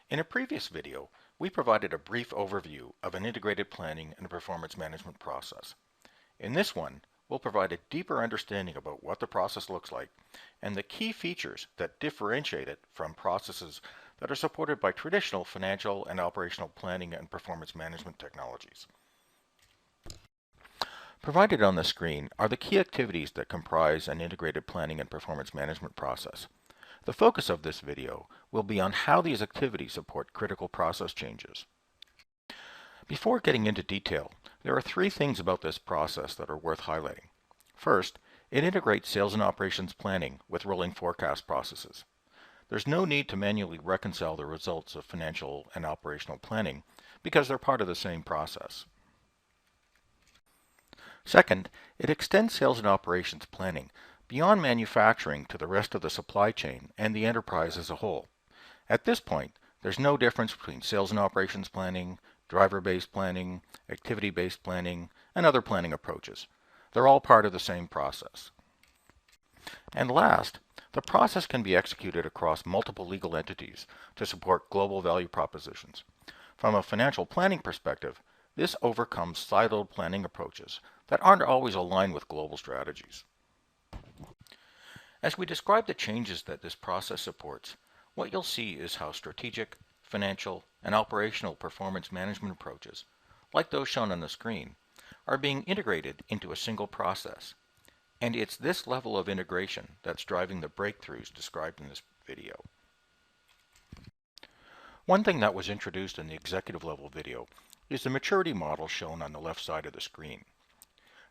In a previous video, we provided a brief overview of an integrated planning and performance management process. In this one, we'll provide a deeper understanding about what the process looks like and the key features that differentiate it from processes that are supported by traditional financial and operational planning and performance management technologies. Provided on the screen are the key activities that comprise an integrated planning and performance management process. The focus of this video will be on how these activities support critical process changes. Before getting into detail, there are three things about this process that are worth highlighting. First, it integrates sales and operations planning with rolling forecast processes. There's no need to manually reconcile the results of financial and operational planning because they're part of the same process. Second, it extends sales and operations planning beyond manufacturing to the rest of the supply chain and the enterprise as a whole. At this point, there's no difference between sales and operations planning, driver-based planning, activity-based planning, and other planning approaches. They're all part of the same process. And last, the process can be executed across multiple legal entities to support global value propositions. From a financial planning perspective, this overcomes siloed planning approaches that aren't always aligned with global strategies. As we describe the changes that this process supports, what you'll see is how strategic, financial, and operational performance management approaches, like those shown on the screen, are being integrated into a single process. And it's this level of integration that's driving the breakthroughs described in this video. One thing that was introduced in the executive level video is the maturity model shown on the left side of the screen.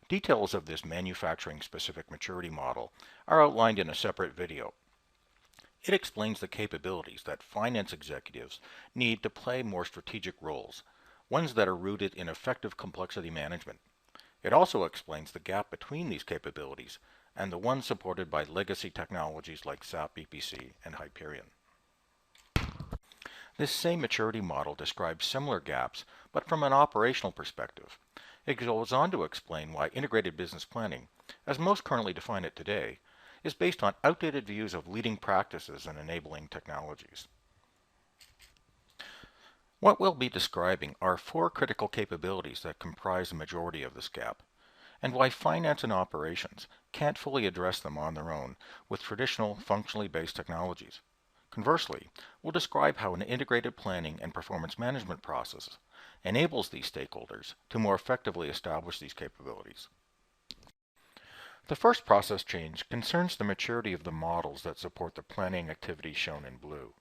Details of this manufacturing-specific maturity model are outlined in a separate video. It explains the capabilities that finance executives need to play more strategic roles, ones that are rooted in effective complexity management. It also explains the gap between these capabilities and the ones supported by legacy technologies like SAP BPC and Hyperion. This same maturity model describes similar gaps, but from an operational perspective. It goes on to explain why integrated business planning, as most currently define it today, is based on outdated views of leading practices and enabling technologies. What we'll be describing are four critical capabilities that comprise the majority of this gap, and why finance and operations can't fully address them on their own with traditional functionally based technologies. Conversely, we'll describe how an integrated planning and performance management process enables these stakeholders to more effectively establish these capabilities. The first process change concerns the maturity of the models that support the planning activities shown in blue.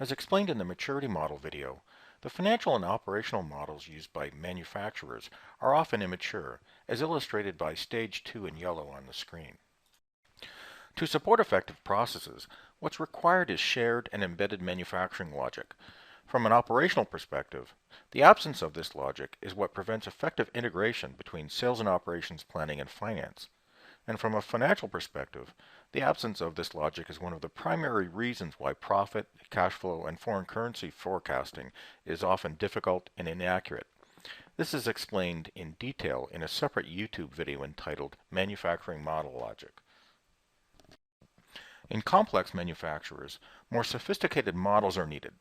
As explained in the maturity model video, the financial and operational models used by manufacturers are often immature, as illustrated by stage 2 in yellow on the screen. To support effective processes, what's required is shared and embedded manufacturing logic. From an operational perspective, the absence of this logic is what prevents effective integration between sales and operations planning and finance. And from a financial perspective, the absence of this logic is one of the primary reasons why profit, cash flow, and foreign currency forecasting is often difficult and inaccurate. This is explained in detail in a separate YouTube video entitled Manufacturing Model Logic. In complex manufacturers, more sophisticated models are needed.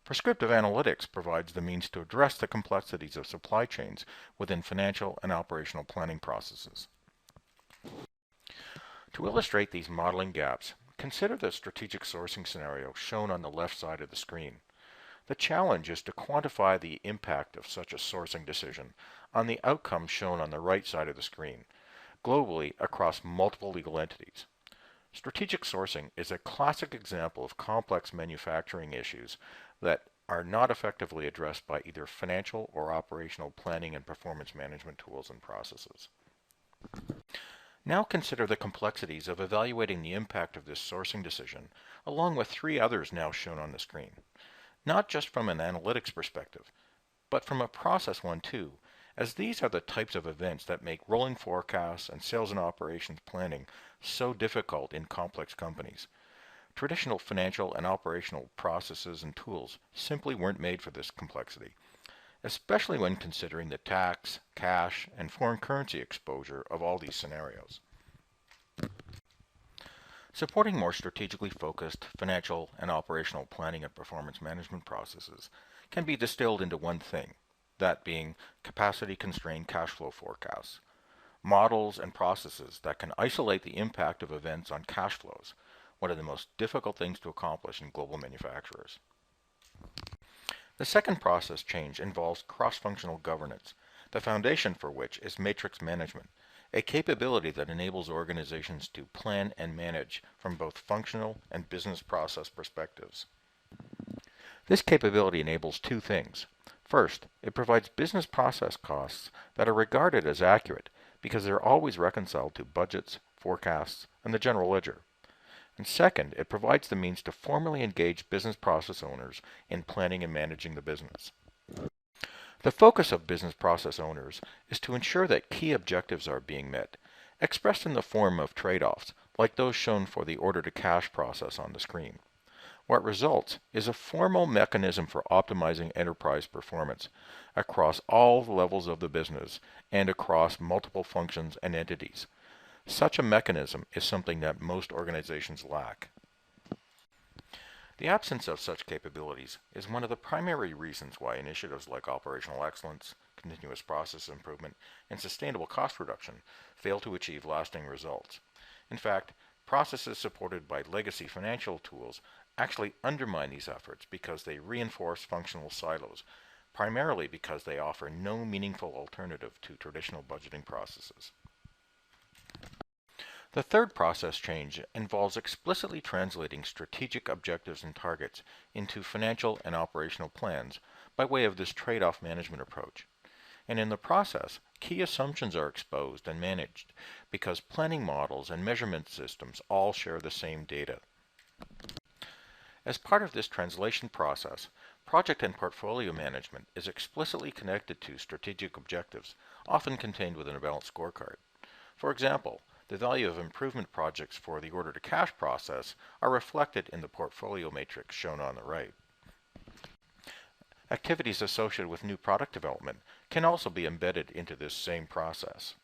Prescriptive analytics provides the means to address the complexities of supply chains within financial and operational planning processes. To illustrate these modeling gaps, consider the strategic sourcing scenario shown on the left side of the screen. The challenge is to quantify the impact of such a sourcing decision on the outcome shown on the right side of the screen, globally across multiple legal entities. Strategic sourcing is a classic example of complex manufacturing issues that are not effectively addressed by either financial or operational planning and performance management tools and processes. Now consider the complexities of evaluating the impact of this sourcing decision, along with three others now shown on the screen. Not just from an analytics perspective, but from a process one too, as these are the types of events that make rolling forecasts and sales and operations planning so difficult in complex companies. Traditional financial and operational processes and tools simply weren't made for this complexity, especially when considering the tax, cash, and foreign currency exposure of all these scenarios. Supporting more strategically focused financial and operational planning and performance management processes can be distilled into one thing, that being capacity-constrained cash flow forecasts, models and processes that can isolate the impact of events on cash flows, one of the most difficult things to accomplish in global manufacturers. The second process change involves cross-functional governance, the foundation for which is matrix management, a capability that enables organizations to plan and manage from both functional and business process perspectives. This capability enables two things. First, it provides business process costs that are regarded as accurate because they're always reconciled to budgets, forecasts, and the general ledger. And second, it provides the means to formally engage business process owners in planning and managing the business. The focus of business process owners is to ensure that key objectives are being met, expressed in the form of trade-offs, like those shown for the order-to-cash process on the screen. What results is a formal mechanism for optimizing enterprise performance across all levels of the business and across multiple functions and entities. Such a mechanism is something that most organizations lack. The absence of such capabilities is one of the primary reasons why initiatives like operational excellence, continuous process improvement, and sustainable cost reduction fail to achieve lasting results. In fact, processes supported by legacy financial tools actually undermine these efforts because they reinforce functional silos, primarily because they offer no meaningful alternative to traditional budgeting processes. The third process change involves explicitly translating strategic objectives and targets into financial and operational plans by way of this trade-off management approach. And in the process, key assumptions are exposed and managed because planning models and measurement systems all share the same data. As part of this translation process, project and portfolio management is explicitly connected to strategic objectives, often contained within a balanced scorecard. For example, the value of improvement projects for the order-to-cash process are reflected in the portfolio matrix shown on the right. Activities associated with new product development can also be embedded into this same process.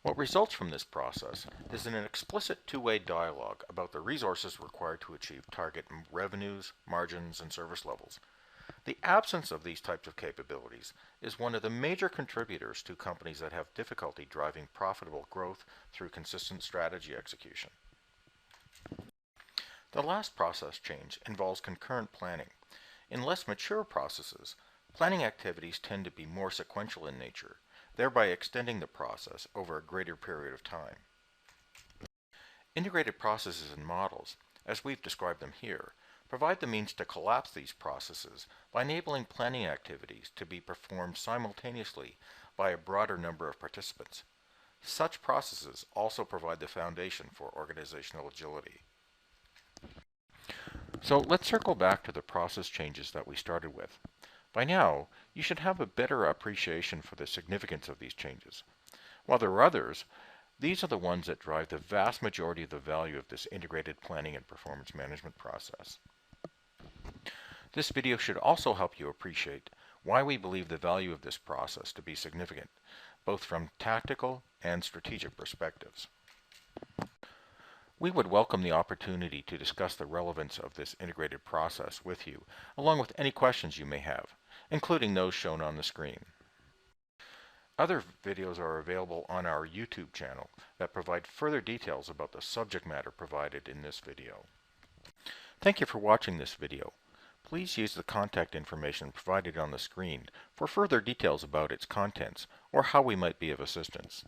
What results from this process is an explicit two-way dialogue about the resources required to achieve target revenues, margins, and service levels. The absence of these types of capabilities is one of the major contributors to companies that have difficulty driving profitable growth through consistent strategy execution. The last process change involves concurrent planning. In less mature processes, planning activities tend to be more sequential in nature, thereby extending the process over a greater period of time. Integrated processes and models, as we've described them here, provide the means to collapse these processes by enabling planning activities to be performed simultaneously by a broader number of participants. Such processes also provide the foundation for organizational agility. So let's circle back to the process changes that we started with. By now, you should have a better appreciation for the significance of these changes. While there are others, these are the ones that drive the vast majority of the value of this integrated planning and performance management process. This video should also help you appreciate why we believe the value of this process to be significant, both from tactical and strategic perspectives. We would welcome the opportunity to discuss the relevance of this integrated process with you, along with any questions you may have, including those shown on the screen. Other videos are available on our YouTube channel that provide further details about the subject matter provided in this video. Thank you for watching this video. Please use the contact information provided on the screen for further details about its contents or how we might be of assistance.